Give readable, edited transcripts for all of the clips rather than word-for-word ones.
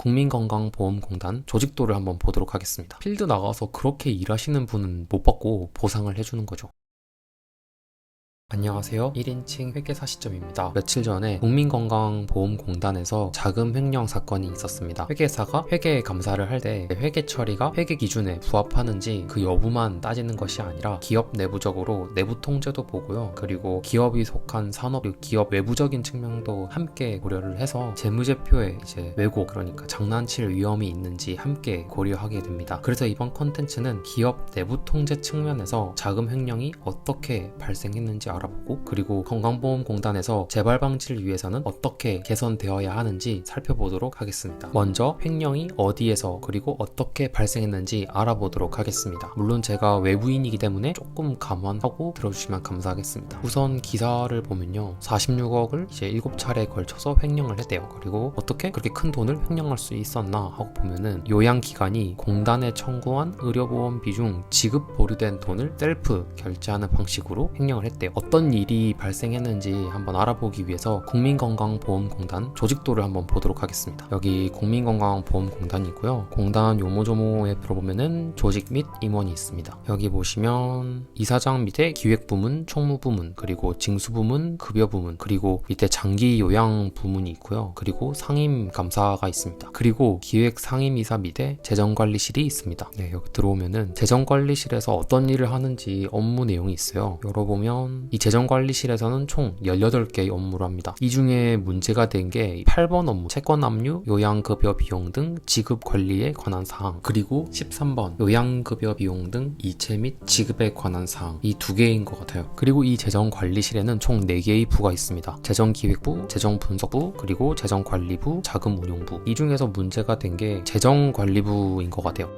국민건강보험공단 조직도를 한번 보도록 하겠습니다. 필드 나가서 그렇게 일하시는 분은 못 받고 보상을 해주는 거죠. 안녕하세요. 1인칭 회계사 시점입니다. 며칠 전에 국민건강보험공단에서 자금 횡령 사건이 있었습니다. 회계사가 회계 감사를 할 때 회계 처리가 회계 기준에 부합하는지 그 여부만 따지는 것이 아니라 기업 내부적으로 내부 통제도 보고요. 그리고 기업이 속한 산업, 기업 외부적인 측면도 함께 고려를 해서 재무제표에 왜곡, 그러니까 장난칠 위험이 있는지 함께 고려하게 됩니다. 그래서 이번 컨텐츠는 기업 내부 통제 측면에서 자금 횡령이 어떻게 발생했는지 알아보고, 그리고 건강보험공단에서 재발 방지를 위해서는 어떻게 개선되어야 하는지 살펴보도록 하겠습니다. 먼저 횡령이 어디에서 그리고 어떻게 발생했는지 알아보도록 하겠습니다. 물론 제가 외부인이기 때문에 조금 감안하고 들어주시면 감사하겠습니다. 우선 기사를 보면요, 46억을 7차례에 걸쳐서 횡령을 했대요. 그리고 어떻게 그렇게 큰 돈을 횡령할 수 있었나 하고 보면은 요양기관이 공단에 청구한 의료보험 비중 지급 보류된 돈을 셀프 결제하는 방식으로 횡령을 했대요. 어떤 일이 발생했는지 한번 알아보기 위해서 국민건강보험공단 조직도를 한번 보도록 하겠습니다. 여기 국민건강보험공단이고요. 공단 요모조모에 들어보면은 조직 및 임원이 있습니다. 여기 보시면 이사장 밑에 기획부문, 총무부문, 그리고 징수부문, 급여부문, 그리고 밑에 장기요양부문이 있고요. 그리고 상임감사가 있습니다. 그리고 기획상임이사 밑에 재정관리실이 있습니다. 네, 여기 들어오면은 재정관리실에서 어떤 일을 하는지 업무 내용이 있어요. 열어보면 이 재정관리실에서는 총 18개의 업무를 합니다. 이 중에 문제가 된 게 8번 업무, 채권 압류, 요양급여 비용 등 지급 관리에 관한 사항, 그리고 13번 요양급여 비용 등 이체 및 지급에 관한 사항, 이 두 개인 것 같아요. 그리고 이 재정관리실에는 총 4개의 부가 있습니다. 재정기획부, 재정분석부, 그리고 재정관리부, 자금운용부. 이 중에서 문제가 된 게 재정관리부인 것 같아요.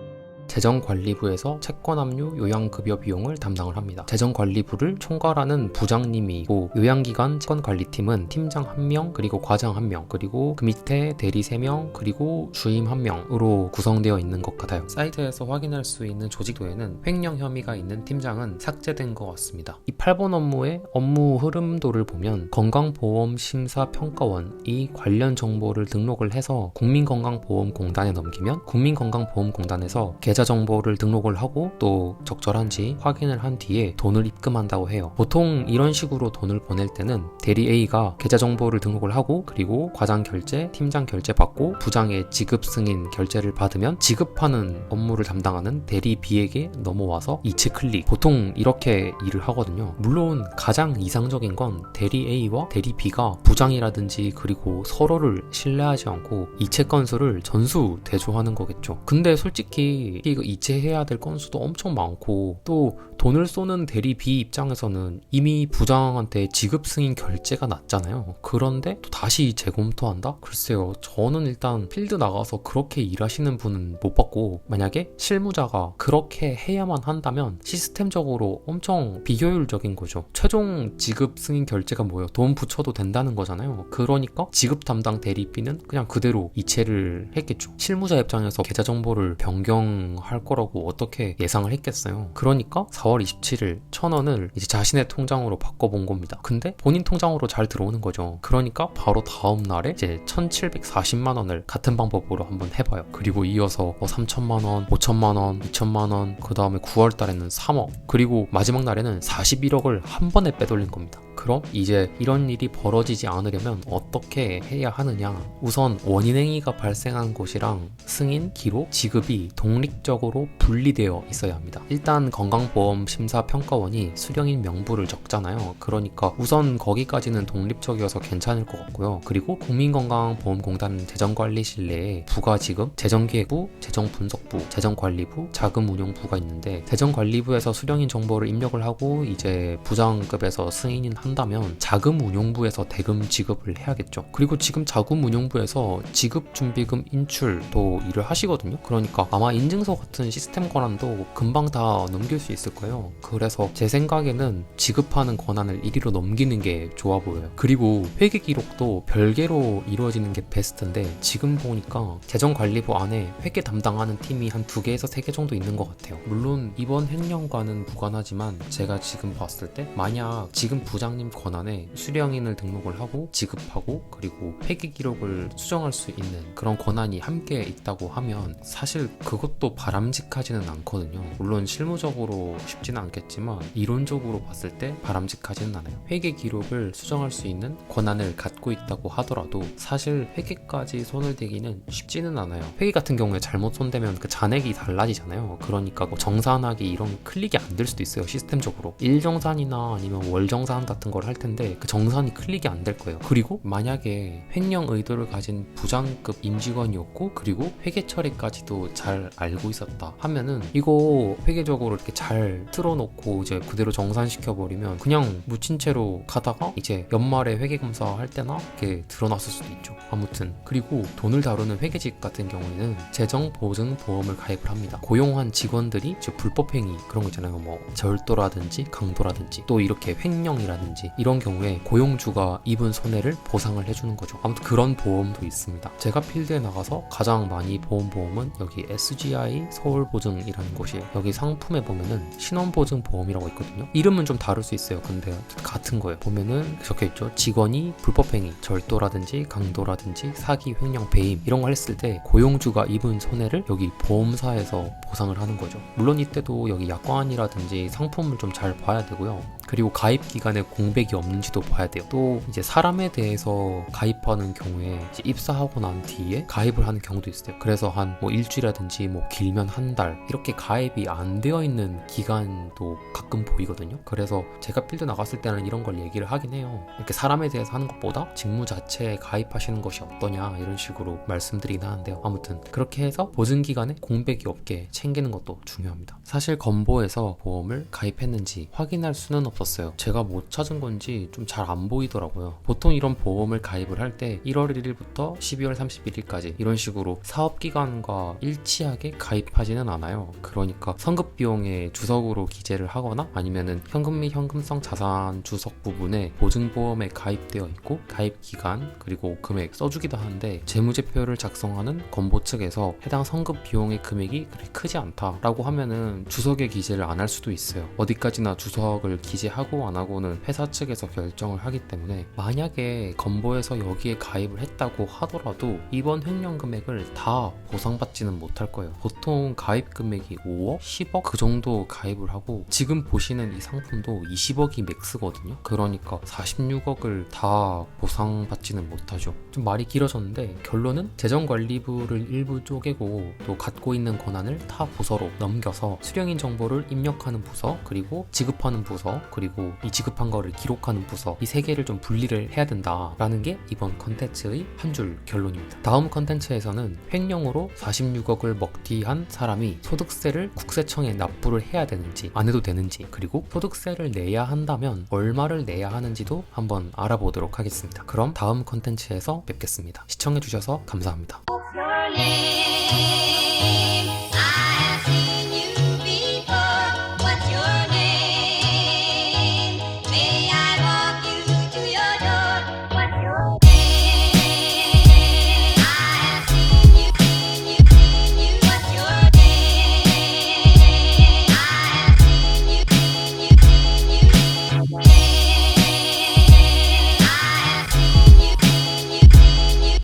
재정관리부에서 채권압류, 요양급여 비용을 담당을 합니다. 재정관리부를 총괄하는 부장님이고, 요양기관 채권관리팀은 팀장 1명, 그리고 과장 1명, 그리고 그 밑에 대리 3명, 그리고 주임 1명으로 구성되어 있는 것 같아요. 사이트에서 확인할 수 있는 조직도에는 횡령 혐의가 있는 팀장은 삭제된 것 같습니다. 이 8번 업무의 업무 흐름도를 보면 건강보험심사평가원이 관련 정보를 등록을 해서 국민건강보험공단에 넘기면 국민건강보험공단에서 계좌 정보를 등록을 하고 또 적절한지 확인을 한 뒤에 돈을 입금한다고 해요. 보통 이런 식으로 돈을 보낼 때는 대리 A가 계좌 정보를 등록을 하고, 그리고 과장 결제, 팀장 결제 받고 부장의 지급 승인 결제를 받으면 지급하는 업무를 담당하는 대리 B에게 넘어와서 이체 클릭, 보통 이렇게 일을 하거든요. 물론 가장 이상적인 건 대리 A와 대리 B가 부장이라든지 그리고 서로를 신뢰하지 않고 이체 건수를 전수 대조하는 거겠죠. 근데 솔직히 이거 이체해야 될 건수도 엄청 많고, 또 돈을 쏘는 대리 B 입장에서는 이미 부장한테 지급 승인 결제가 났잖아요. 그런데 또 다시 재검토한다? 글쎄요, 저는 일단 필드 나가서 그렇게 일하시는 분은 못 받고, 만약에 실무자가 그렇게 해야만 한다면 시스템적으로 엄청 비효율적인 거죠. 최종 지급 승인 결제가 뭐예요? 돈 붙여도 된다는 거잖아요. 그러니까 지급 담당 대리 B는 그냥 그대로 이체를 했겠죠. 실무자 입장에서 계좌 정보를 변경할 거라고 어떻게 예상을 했겠어요. 그러니까 4월 27일 1,000원을 이제 자신의 통장으로 바꿔본 겁니다. 근데 본인 통장으로 잘 들어오는 거죠. 그러니까 바로 다음 날에 이제 1,740만 원을 같은 방법으로 한번 해봐요. 그리고 이어서 3천만 원, 5천만 원, 2천만 원, 그 다음에 9월 달에는 3억, 그리고 마지막 날에는 41억을 한 번에 빼돌린 겁니다. 그럼 이제 이런 일이 벌어지지 않으려면 어떻게 해야 하느냐? 우선 원인행위가 발생한 곳이랑 승인, 기록, 지급이 독립적으로 분리되어 있어야 합니다. 일단 건강보험심사평가원이 수령인 명부를 적잖아요. 그러니까 우선 거기까지는 독립적이어서 괜찮을 것 같고요. 그리고 국민건강보험공단 재정관리실 내에 부가 지금 재정기획부, 재정분석부, 재정관리부, 자금운용부가 있는데, 재정관리부에서 수령인 정보를 입력을 하고 이제 부장급에서 승인인 한다면 자금운용부에서 대금 지급을 해야겠죠. 그리고 지금 자금운용부에서 지급준비금 인출도 일을 하시거든요. 그러니까 아마 인증서 같은 시스템 권한도 금방 다 넘길 수 있을 거예요. 그래서 제 생각에는 지급하는 권한을 이리로 넘기는 게 좋아 보여요. 그리고 회계 기록도 별개로 이루어지는 게 베스트인데, 지금 보니까 재정관리부 안에 회계 담당하는 팀이 한 2개에서 3개 정도 있는 것 같아요. 물론 이번 횡령과는 무관하지만 제가 지금 봤을 때 만약 지금 부장 사장님 권한에 수령인을 등록을 하고 지급하고 그리고 회계 기록을 수정할 수 있는 그런 권한이 함께 있다고 하면 사실 그것도 바람직하지는 않거든요. 물론 실무적으로 쉽지는 않겠지만 이론적으로 봤을 때 바람직하지는 않아요. 회계 기록을 수정할 수 있는 권한을 갖고 있다고 하더라도 사실 회계까지 손을 대기는 쉽지는 않아요. 회계 같은 경우에 잘못 손대면 그 잔액이 달라지잖아요. 그러니까 뭐 정산하기 이런 클릭이 안 될 수도 있어요. 시스템적으로 일정산이나 아니면 월정산 같은 걸 할 텐데 그 정산이 클릭이 안 될 거예요. 그리고 만약에 횡령 의도를 가진 부장급 임직원이었고 그리고 회계 처리까지도 잘 알고 있었다 하면은 이거 회계적으로 이렇게 잘 틀어놓고 이제 그대로 정산시켜 버리면 그냥 묻힌 채로 가다가 이제 연말에 회계검사 할 때나 이렇게 드러났을 수도 있죠. 아무튼 그리고 돈을 다루는 회계직 같은 경우에는 재정보증보험을 가입을 합니다. 고용한 직원들이 불법행위 그런 거 있잖아요. 뭐 절도라든지 강도라든지 또 이렇게 횡령이라든지 이런 경우에 고용주가 입은 손해를 보상을 해주는 거죠. 아무튼 그런 보험도 있습니다. 제가 필드에 나가서 가장 많이 본 보험은 여기 SGI 서울보증이라는 곳이에요. 여기 상품에 보면은 신원보증보험이라고 있거든요. 이름은 좀 다를 수 있어요. 근데 같은 거예요. 보면은 적혀있죠. 직원이 불법행위, 절도라든지 강도라든지 사기, 횡령, 배임 이런 걸 했을 때 고용주가 입은 손해를 여기 보험사에서 보상을 하는 거죠. 물론 이때도 여기 약관이라든지 상품을 좀 잘 봐야 되고요. 그리고 가입 기간에 공백이 없는지도 봐야 돼요. 또 이제 사람에 대해서 가입하는 경우에 이제 입사하고 난 뒤에 가입을 하는 경우도 있어요. 그래서 한 뭐 일주일이라든지 뭐 길면 한 달 이렇게 가입이 안 되어 있는 기간도 가끔 보이거든요. 그래서 제가 필드 나갔을 때는 이런 걸 얘기를 하긴 해요. 이렇게 사람에 대해서 하는 것보다 직무 자체에 가입하시는 것이 어떠냐 이런 식으로 말씀드리긴 하는데요. 아무튼 그렇게 해서 보증 기간에 공백이 없게 챙기는 것도 중요합니다. 사실 건보에서 보험을 가입했는지 확인할 수는 없었어요. 제가 못 찾은 건지 좀 잘 안 보이더라고요. 보통 이런 보험을 가입을 할 때 1월 1일부터 12월 31일까지 이런 식으로 사업기간과 일치하게 가입하지는 않아요. 그러니까 선급 비용에 주석으로 기재를 하거나 아니면은 현금 및 현금성 자산 주석 부분에 보증보험에 가입되어 있고 가입 기간 그리고 금액 써주기도 하는데 재무제표를 작성하는 건보 측에서 해당 선급 비용의 금액이 그렇게 크지 않다라고 하면은 주석에 기재를 안 할 수도 있어요. 어디까지나 주석을 기재하고 안 하고는 회사 측에서 결정을 하기 때문에 만약에 건보에서 여기에 가입을 했다고 하더라도 이번 횡령 금액을 다 보상받지는 못할 거예요. 보통 가입 금액이 5억, 10억 그 정도 가입을 하고 지금 보시는 이 상품도 20억이 맥스거든요. 그러니까 46억을 다 보상받지는 못하죠. 좀 말이 길어졌는데 결론은 재정관리부를 일부 쪼개고 또 갖고 있는 권한을 타 부서로 넘겨서 수령인 정보를 입력하는 부서 그리고 지급하는 부서 그리고 이 지급한 거를 기록하는 부서 이 세 개를 좀 분리를 해야 된다라는 게 이번 컨텐츠의 한 줄 결론입니다. 다음 컨텐츠에서는 횡령으로 46억을 먹튀한 사람이 소득세를 국세청에 납부를 해야 되는지 안 해도 되는지 그리고 소득세를 내야 한다면 얼마를 내야 하는지도 한번 알아보도록 하겠습니다. 그럼 다음 컨텐츠에서 뵙겠습니다. 시청해주셔서 감사합니다.